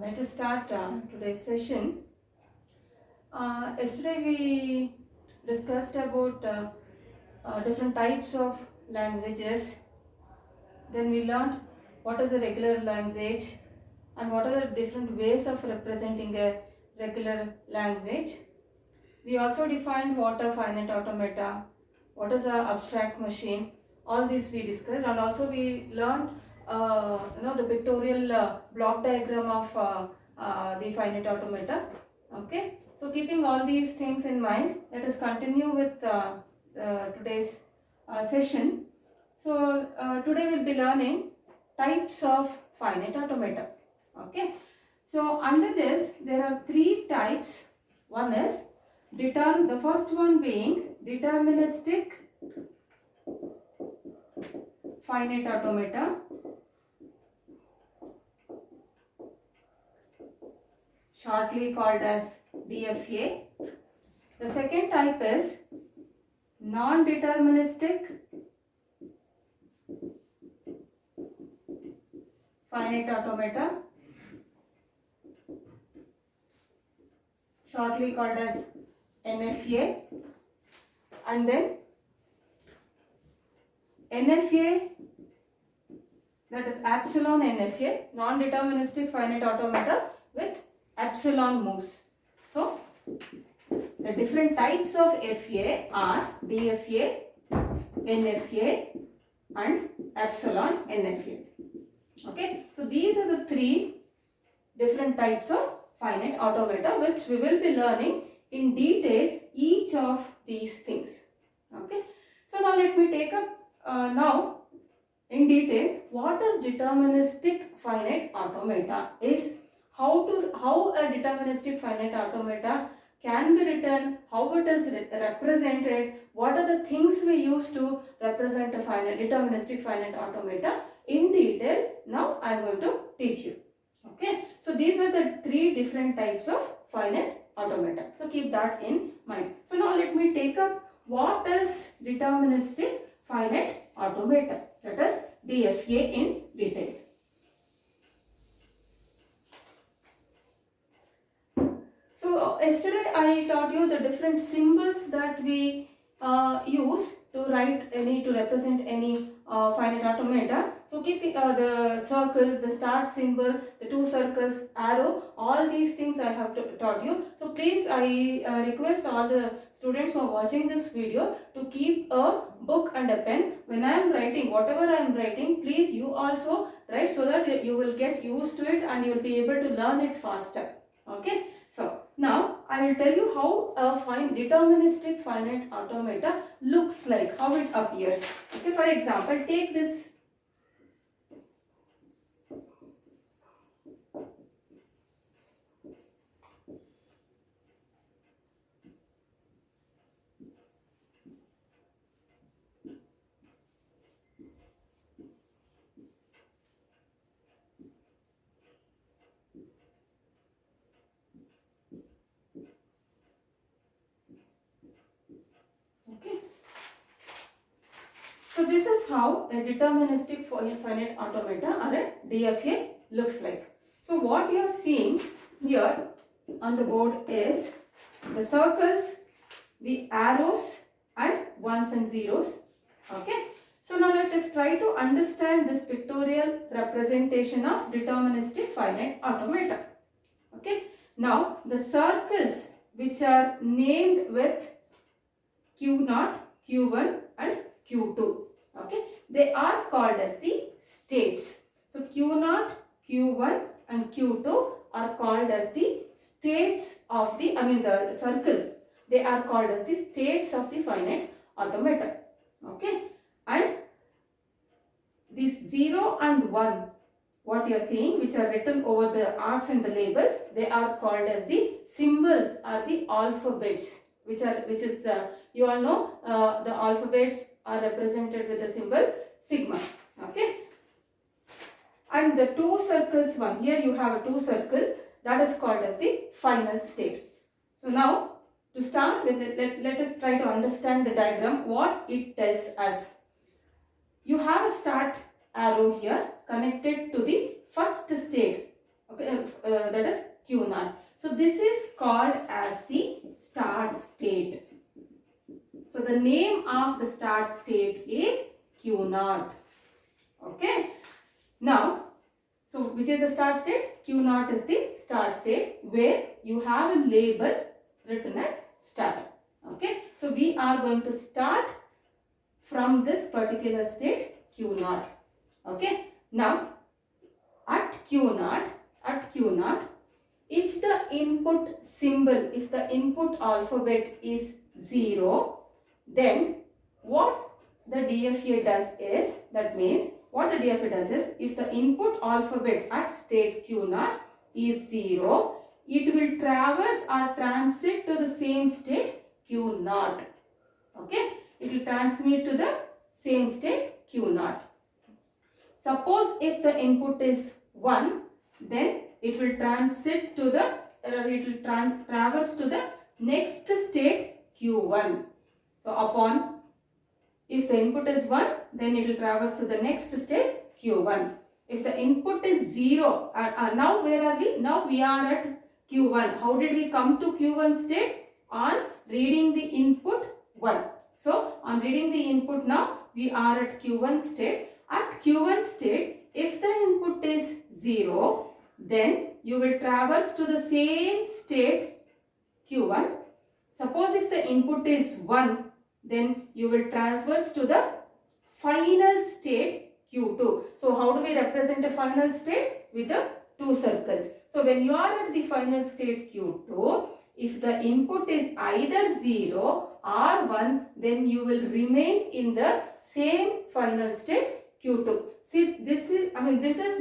Let us start today's session. Yesterday we discussed about different types of languages. Then we learned what is a regular language and what are the different ways of representing a regular language. We also defined what are finite automata, what is an abstract machine. All this we discussed, and also we learned the pictorial block diagram of the finite automata. Okay, so keeping all these things in mind, let us continue with today's session. So today we'll be learning types of finite automata. Okay, so under this there are three types. One is the first one being deterministic finite automata, shortly called as DFA. The second type is non-deterministic finite automata, shortly called as NFA, and then NFA, that is epsilon NFA, non-deterministic finite automata with epsilon moves. So the different types of FA are DFA, NFA and epsilon NFA. Okay, so these are the three different types of finite automata which we will be learning in detail each of these things. Okay, so now let me take up now in detail what is deterministic finite automata is, how a deterministic finite automata can be written, how it is represented, what are the things we use to represent a deterministic finite automata in detail. Now I am going to teach you. Okay, so these are the three different types of finite automata. So keep that in mind. So now let me take up what is deterministic finite automata, that is DFA in detail. So yesterday I taught you the different symbols that we use to represent any finite automata. So keeping the circles, the start symbol, the two circles, arrow, all these things I have taught you. So please, I request all the students who are watching this video to keep a book and a pen. When I am writing, whatever I am writing, please you also write so that you will get used to it and you will be able to learn it faster. Okay. So now I will tell you how a deterministic finite automata looks like, how it appears. Okay, for example, take this. Okay. So this is how a deterministic finite automata or a DFA looks like. So what you are seeing here on the board is the circles, the arrows and ones and zeros. Okay. So now let us try to understand this pictorial representation of deterministic finite automata. Okay. Now the circles which are named with Q0, Q1 and Q2. Okay, they are called as the states. So Q0, Q1 and Q2 are called as the states of the, the circles. They are called as the states of the finite automata. Okay, and these 0 and 1, what you are seeing, which are written over the arcs and the labels, they are called as the symbols or the alphabets, which is you all know the alphabets are represented with the symbol sigma. Okay, and the two circles one, here you have a two circle, that is called as the final state. So now to start with it, let us try to understand the diagram, what it tells us. You have a start arrow here connected to the first state. Okay, this is called as the start state. So the name of the start state is Q0. Okay. Now, so which is the start state? Q0 is the start state where you have a label written as start. Okay. So we are going to start from this particular state Q0. Okay. Now at Q0, if the input symbol, if the input alphabet is 0, then what the DFA does is, that means what the DFA does is, if the input alphabet at state Q0 is 0, it will traverse or transit to the same state Q0. Okay, it will transmit to the same state Q0. Suppose if the input is 1, then it will transit to the, traverse to the next state Q1. So upon, if the input is 1, then it will traverse to the next state Q1. If the input is 0, now where are we? Now we are at Q1. How did we come to Q1 state? On reading the input 1. So on reading the input now, we are at Q1 state. At Q1 state, if the input is 0, then you will traverse to the same state Q1. Suppose if the input is 1, then you will traverse to the final state Q2. So how do we represent a final state? With the 2 circles. So when you are at the final state Q2, if the input is either 0 or 1, then you will remain in the same final state Q2. See, this is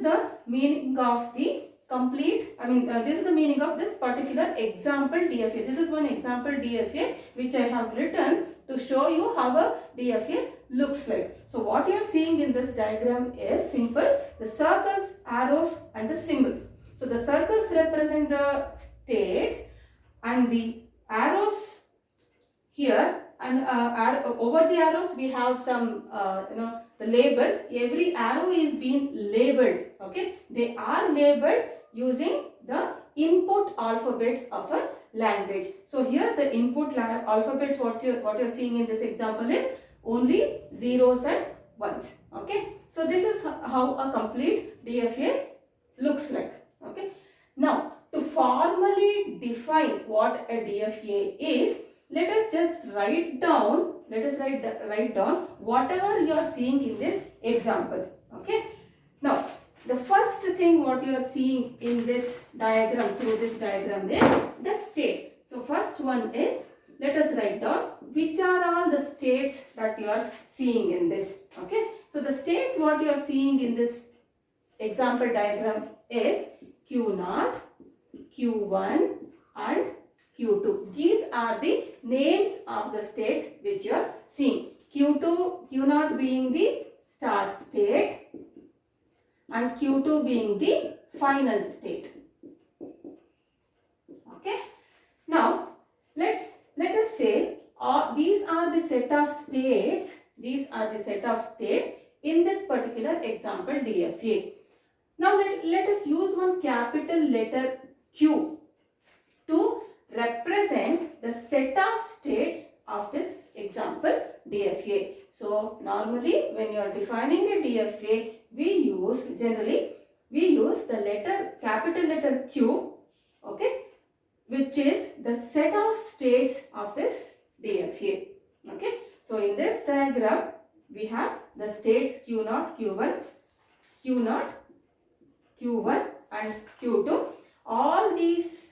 the meaning of the complete, this is the meaning of this particular example DFA. This is one example DFA which I have written to show you how a DFA looks like. So what you are seeing in this diagram is simple, the circles, arrows and the symbols. So the circles represent the states and the arrows here, and over the arrows we have some the labels. Every arrow is being labeled. Okay, they are labeled using the input alphabets of a language. So here the input alphabets, what you're seeing in this example is only zeros and ones. Okay, so this is how a complete DFA looks like. Okay, now to formally define what a DFA is, let us just write down, write down whatever you are seeing in this example. Okay, now the first thing what you are seeing in this diagram, through this diagram, is the states. So first one is, let us write down which are all the states that you are seeing in this. Okay, so the states what you are seeing in this example diagram is Q0, Q1 and Q2. These are the names of the states which you are seeing. Q0 being the start state and Q2 being the final state. Okay. Now let us say these are the set of states. These are the set of states in this particular example DFA. Now let us use one capital letter Q to represent the set of states of this example DFA. So normally when you are defining a DFA, generally we use the capital letter Q, okay, which is the set of states of this DFA. Okay, so in this diagram we have the states Q0, Q1, Q1 and Q2. All these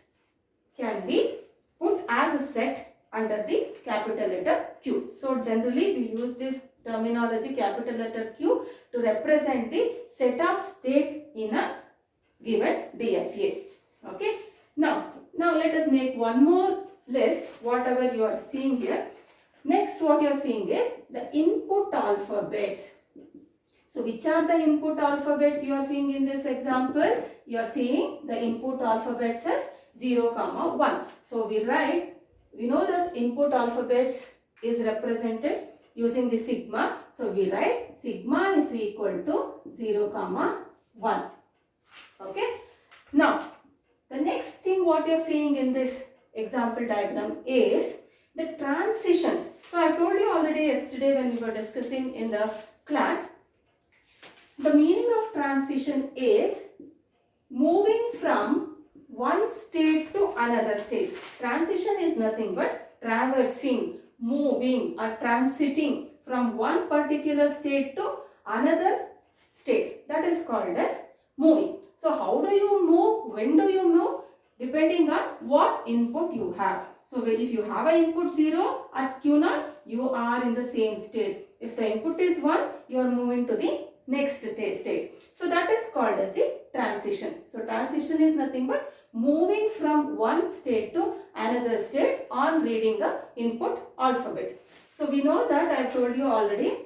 can be put as a set under the capital letter Q. So generally we use this terminology capital letter Q to represent the set of states in a given DFA. Okay. Now let us make one more list, whatever you are seeing here. Next what you are seeing is the input alphabets. So which are the input alphabets you are seeing in this example? You are seeing the input alphabets as 0, 1. So we know that input alphabets is represented using the sigma. So we write sigma is equal to 0, 1. Okay. Now the next thing thing what you are seeing in this example diagram is the transitions. So I told you already yesterday when we were discussing in the class, the meaning of transition is moving from one state to another state. Transition is nothing but traversing, moving or transiting from one particular state to another state. That is called as moving. So how do you move? When do you move? Depending on what input you have. So if you have an input 0 at Q0, you are in the same state. If the input is 1, you are moving to the next state. So that is called as the transition. So transition is nothing but moving from one state to another state on reading the input alphabet. So we know that I have told you already,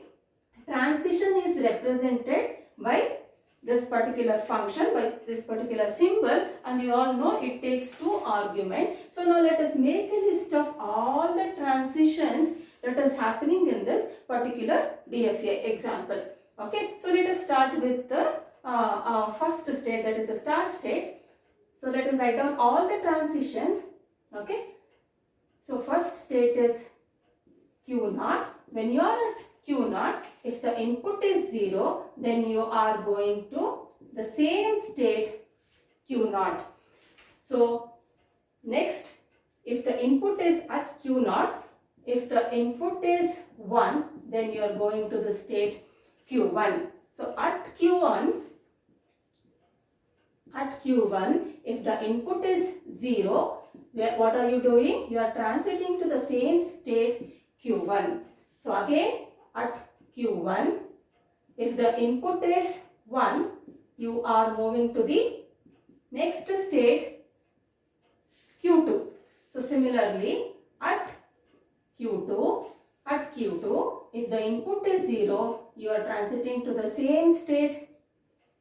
transition is represented by this particular function, by this particular symbol, and you all know it takes 2 arguments. So now let us make a list of all the transitions that is happening in this particular DFA example. Okay, so let us start with the first state, that is the start state. So let us write down all the transitions. Okay, so first state is Q0. When you are at Q0, if the input is 0, then you are going to the same state Q0. So next, if the input is at Q0, if the input is 1, then you are going to the state Q1. So at Q1, if the input is 0, what are you doing? You are transiting to the same state Q1. So again, at Q1, if the input is 1, you are moving to the next state Q2. So similarly, at Q2, if the input is 0, you are transiting to the same state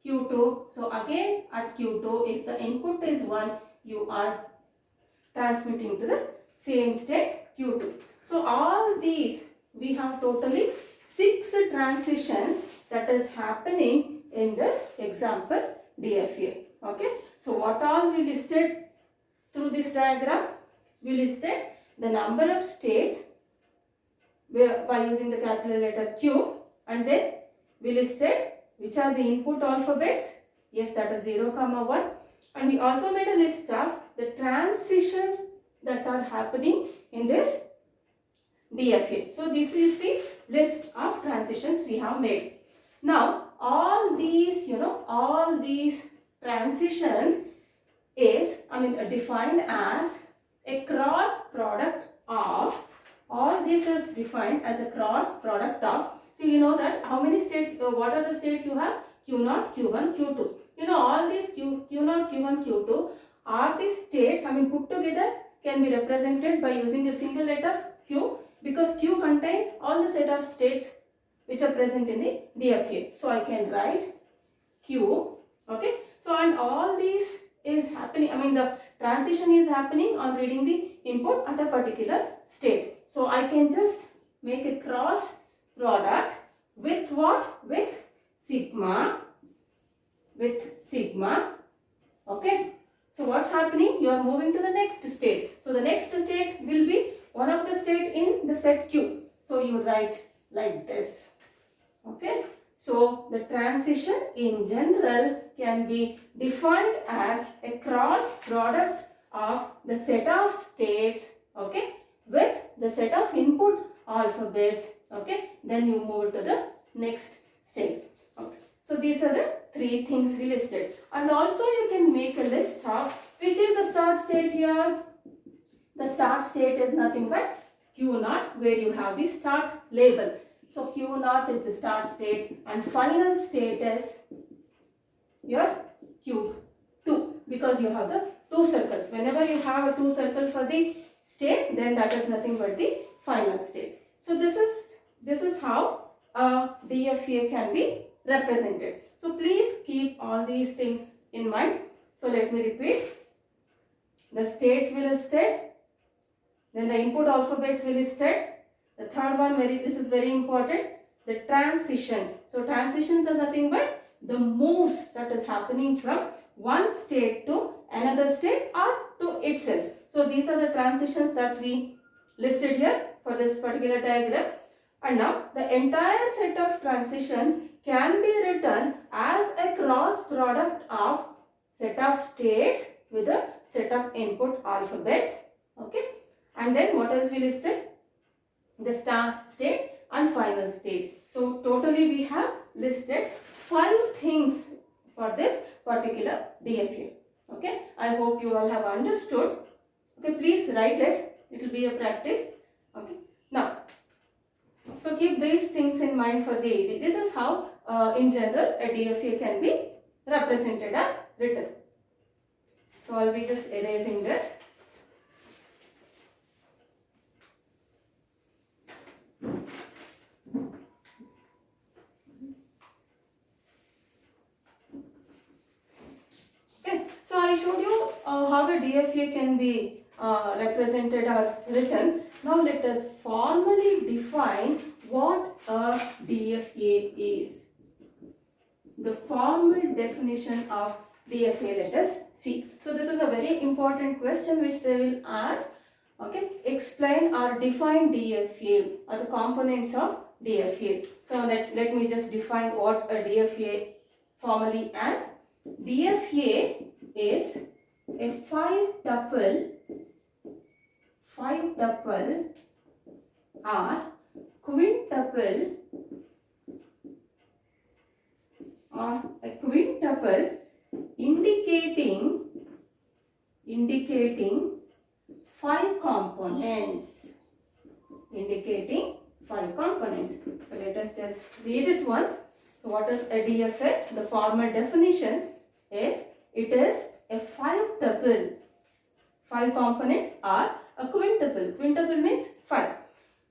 Q2. So again at Q2, if the input is 1, you are transmitting to the same state Q2. So all these, we have totally 6 transitions that is happening in this example DFA. Okay. So what all we listed through this diagram? We listed the number of states by using the capital letter Q, and then we listed which are the input alphabets. Yes, that is 0, 1. And we also made a list of the transitions that are happening in this DFA. So this is the list of transitions we have made. Now all these, all these transitions is, defined as a cross product of, all this is defined as a cross product of, see, you know that how many states, what are the states you have? Q0, Q1, Q2. All these Q0, Q1, Q2 are the states, put together can be represented by using a single letter Q, because Q contains all the set of states which are present in the DFA. So I can write Q, okay. So and all these is happening, the transition is happening on reading the input at a particular state. So I can just make a cross product with what? With sigma, okay. So what's happening? You are moving to the next state. So the next state will be one of the state in the set Q. So you write like this, okay. So the transition in general can be defined as a cross product of the set of states, okay, with the set of input alphabets, okay. Then you move to the next state, okay. So these are the 3 things we listed. And also you can make a list of which is the start state here. The start state is nothing but Q0, where you have the start label. So Q0 is the start state and final state is your Q2, because you have the 2 circles. Whenever you have a 2 circle for the state, then that is nothing but the final state. So this is how a DFA can be represented. So please keep all these things in mind. So let me repeat. The states we listed, then the input alphabets we listed. The third one, this is very important, the transitions. So transitions are nothing but the moves that is happening from one state to another state or to itself. So these are the transitions that we listed here for this particular diagram. And now the entire set of transitions can be written as a cross product of set of states with a set of input alphabets. Okay. And then what else we listed? The start state and final state. So totally we have listed 5 things for this particular DFA. Okay. I hope you all have understood. Okay. Please write it. It will be a practice. Okay. Now, so keep these things in mind for the AD. This is how in general a DFA can be represented or written. So I'll be just erasing this. Okay, so I showed you how a DFA can be represented or written. Now let us formally define what a DFA is. The formal definition of DFA, let us see. So this is a very important question which they will ask. Okay, explain or define DFA or the components of DFA. So let me just define what a DFA formally as. DFA is a 5-tuple or quintuple indicating 5 components. So let us just read it once. So what is a DFA? The formal definition is it is a 5-tuple, 5 components, or a quintuple. Quintuple means 5,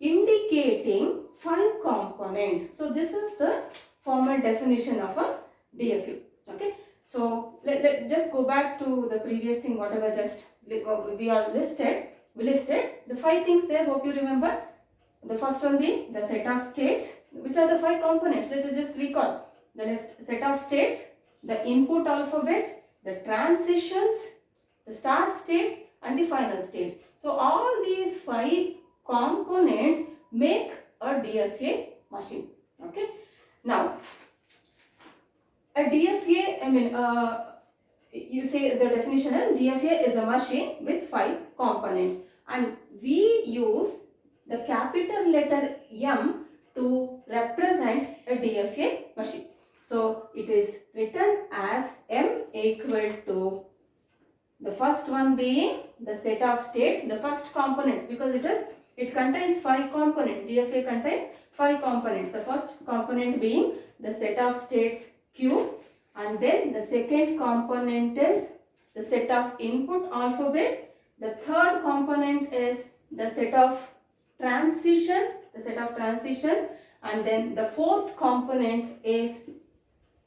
indicating 5 components. So this is the formal definition of a DFA. Okay. So let just go back to the previous thing, whatever just we are listed. We listed the 5 things there. Hope you remember. The first one being the set of states. Which are the 5 components? Let us just recall. The set of states, the input alphabets, the transitions, the start state and the final states. So all these 5 components make a DFA machine. Okay. Now, a DFA, you say the definition is DFA is a machine with 5 components, and we use the capital letter M to represent a DFA machine. So it is written as M equal to the first one being the set of states, the first components, because it contains 5 components. DFA contains 5 components. The first component being the set of states Q, and then the second component is the set of input alphabets. The third component is the set of transitions, and then the fourth component is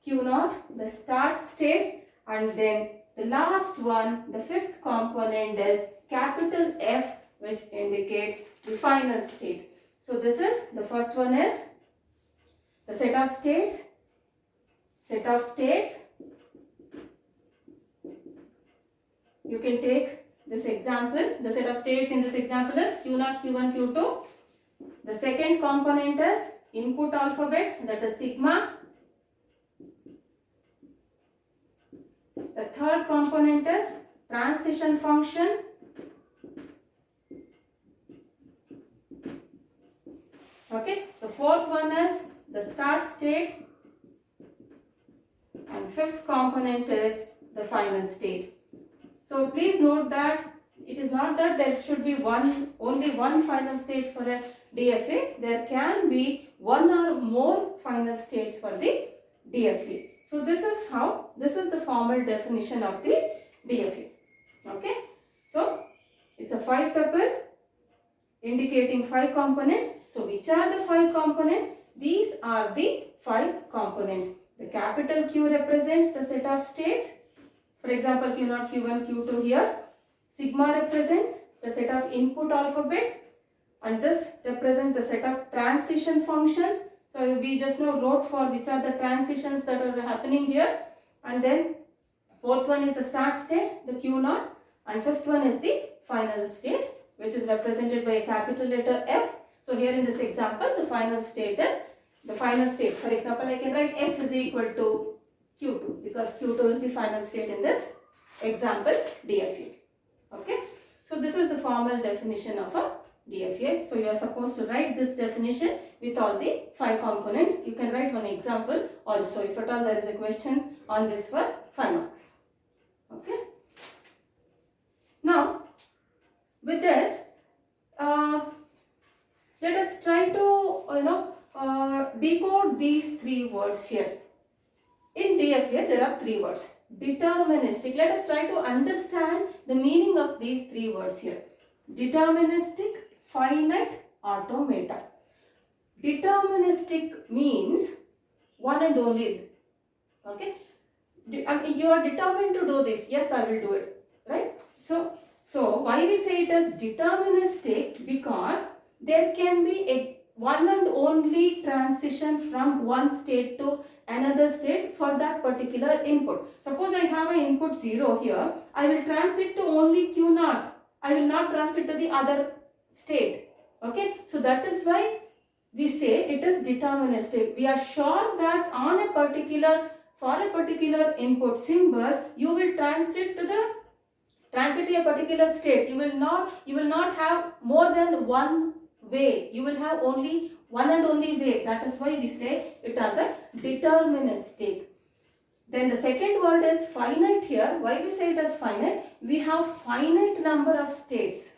Q0, the start state, and then the last one, the fifth component is capital F, which indicates the final state. So this is, the first one is the set of states. You can take this example. The set of states in this example is Q0, Q1, Q2. The second component is input alphabets, that is sigma. The third component is transition function. Okay. The fourth one is the start state. And fifth component is the final state. So please note that it is not that there should be only one final state for a DFA. There can be one or more final states for the DFA. So this is the formal definition of the DFA. Okay. So it's a 5-tuple indicating 5 components. So which are the 5 components? These are the 5 components. The capital Q represents the set of states. For example, Q0, Q1, Q2 here. Sigma represents the set of input alphabets, and this represents the set of transition functions. So we just now wrote for which are the transitions that are happening here. And then Fourth one is the start state, the Q naught, and fifth one is the final state, which is represented by a capital letter F. So here in this example, the final state is the final state. For example, I can write F is equal to Q2 because Q2 is the final state in this example DFA. Okay. So this is the formal definition of a DFA. So you are supposed to write this definition with all the 5 components. You can write one example also if at all there is a question on this for 5 marks. Okay. Now with this, let us try to decode these 3 words here. In DFA there are 3 words. Deterministic. Let us try to understand the meaning of these 3 words here. Deterministic, finite, automata. Deterministic means one and only. Okay. You are determined to do this. Yes, I will do it. Right. So why we say it as deterministic? Because there can be a one and only transition from one state to another state for that particular input. Suppose I have an input 0 here, I will transit to only Q naught. I will not transit to the other state. Okay, so that is why we say it is deterministic. We are sure that on a particular, for a particular input symbol, you will transit to a particular state. You will not have more than one way. You will have only one and only way. That is why we say it as a deterministic. Then the second word is finite here. Why we say it as finite? We have finite number of states.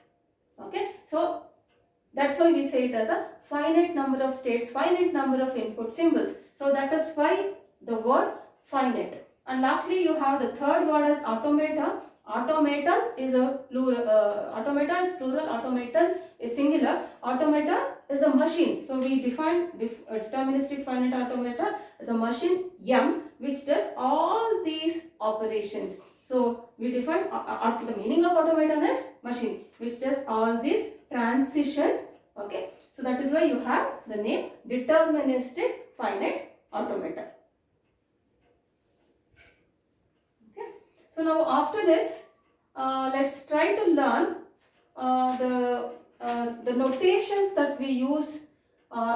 Okay. So that's why we say it as a finite number of states, finite number of input symbols. So that is why the word finite. And lastly, you have the third word as automata. Automaton is a plural. Automata is plural. Automaton is singular. Automata is a machine. So we define deterministic finite automata as a machine M which does all these operations. So we define the meaning of automaton as machine which does all these transitions. Okay. So that is why you have the name deterministic finite automata. Okay. So now after this, let's try to learn the notations that we use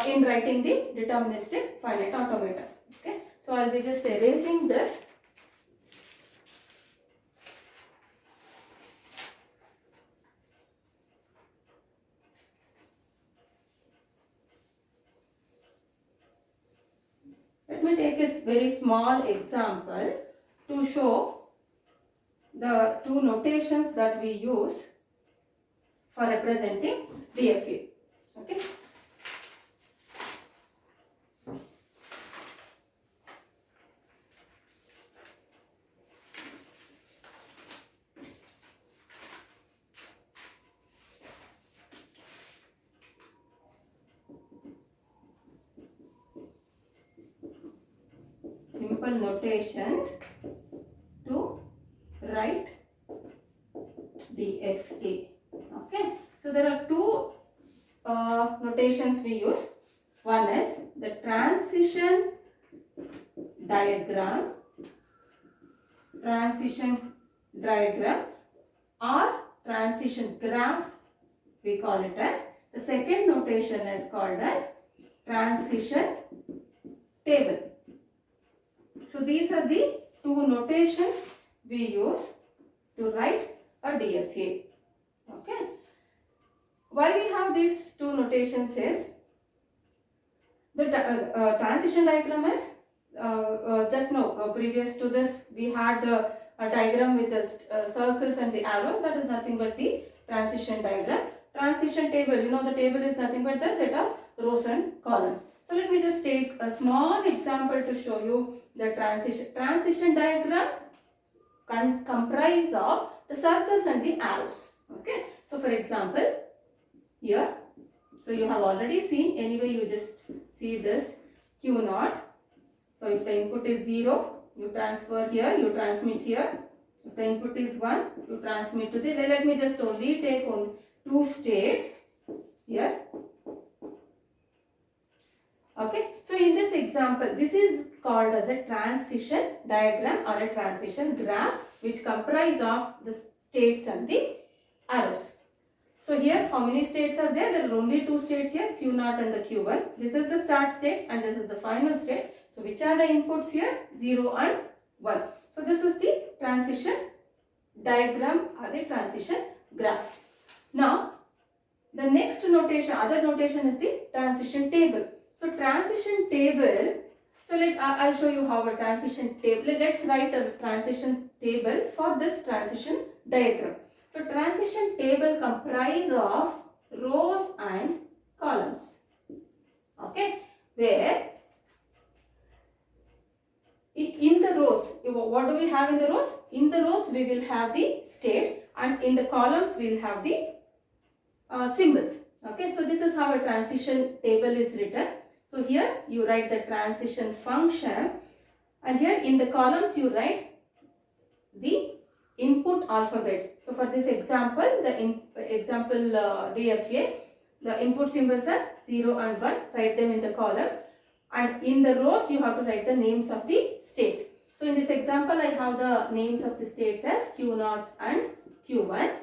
in writing the deterministic finite automata. Okay. So I'll be just erasing this. Let me take a very small example to show the 2 notations that we use for representing DFA. Okay. Simple notations to write DFA. Okay. So there are 2 notations we use. One is the transition diagram or transition graph, we call it as. The second notation is called as transition table. So these are the 2 notations we use to write a DFA. Okay. Why we have these 2 notations is the transition diagram is just now previous to this we had the diagram with the circles and the arrows. That is nothing but the transition diagram. Transition table, the table is nothing but the set of rows and columns. So let me just take a small example to show you the transition diagram comprise of the circles and the arrows. Okay. So for example, here, so you have already seen, anyway you just see this Q naught. So if the input is 0, you transfer here, you transmit here. If the input is 1, you transmit to the, let me just only take on 2 states here. Okay, so in this example, this is called as a transition diagram or a transition graph, which comprise of the states and the arrows. So here how many states are there? There are only two states here, Q0 and the Q1. This is the start state and this is the final state. So which are the inputs here? 0 and 1. So this is the transition diagram or the transition graph. Now the next notation, other notation is the transition table. So transition table, so I'll show you how a transition table, let's write a transition table for this transition diagram. So transition table comprises of rows and columns. Okay, where in the rows, what do we have in the rows? In the rows we will have the states and in the columns we will have the symbols. Okay, so this is how a transition table is written. So here you write the transition function and here in the columns you write the input alphabets. So for this example, the example DFA, the input symbols are 0 and 1, write them in the columns, and in the rows you have to write the names of the states. So in this example I have the names of the states as Q0 and Q1.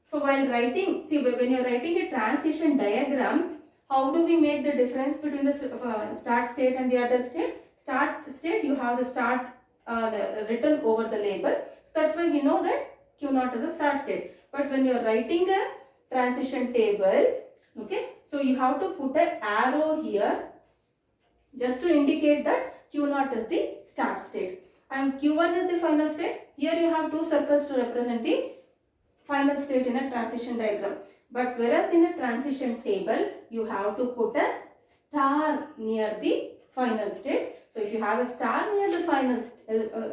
So while writing, see when you are writing a transition diagram, how do we make the difference between the start state and the other state? Start state, you have the start written over the label. So that's why we know that Q0 is a start state. But when you are writing a transition table, okay, so you have to put an arrow here just to indicate that Q0 is the start state and Q1 is the final state. Here you have two circles to represent the final state in a transition diagram. But whereas in a transition table, you have to put a star near the final state. So if you have a star near the final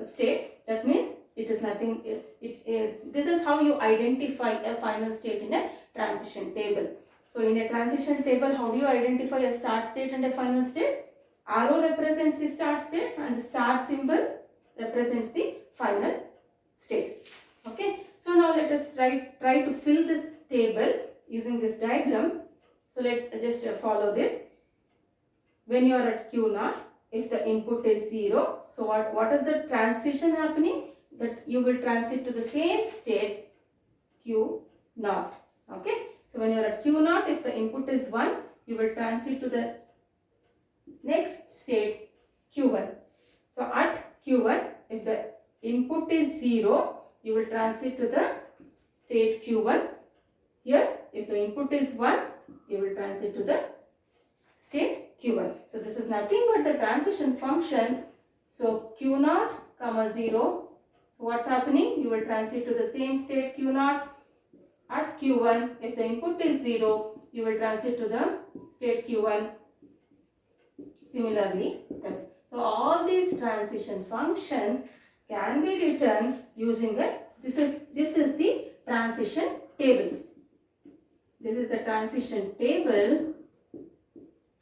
state, that means it is nothing. This is how you identify a final state in a transition table. So in a transition table, how do you identify a start state and a final state? Arrow represents the start state and the star symbol represents the final state. Okay. So now let us try to fill this table using this diagram. So let just follow this. When you are at Q0, if the input is 0, so what is the transition happening? That you will transit to the same state Q0. Okay. So when you are at Q0, if the input is 1, you will transit to the next state Q1. So at Q1, if the input is 0, you will transit to the state Q1. Here, if the input is 1, you will transit to the state Q1. So this is nothing but the transition function. So Q0, comma 0. So what's happening? You will transit to the same state Q0. At Q1, if the input is 0, you will transit to the state Q1. Similarly, this. So all these transition functions can be written using this is the transition table. This is the transition table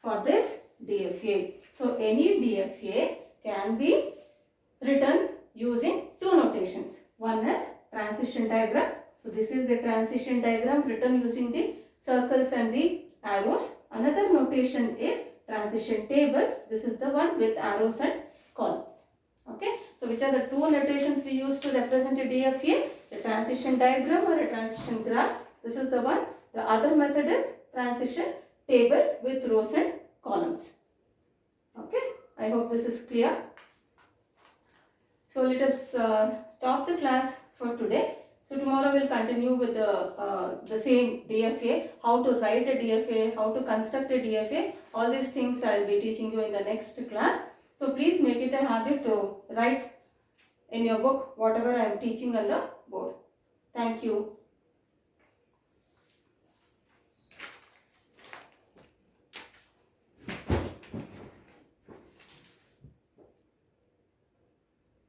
for this DFA. So any DFA can be written using two notations. One is transition diagram. So this is the transition diagram written using the circles and the arrows. Another notation is transition table. This is the one with arrows and columns. Okay. So which are the two notations we use to represent a DFA? The transition diagram or a transition graph. This is the one. The other method is transition table with rows and columns. Okay. I hope this is clear. So let us stop the class for today. So tomorrow we'll continue with the same DFA, how to write a DFA, how to construct a DFA. All these things I'll be teaching you in the next class. So please make it a habit to write in your book whatever I am teaching on the board. Thank you.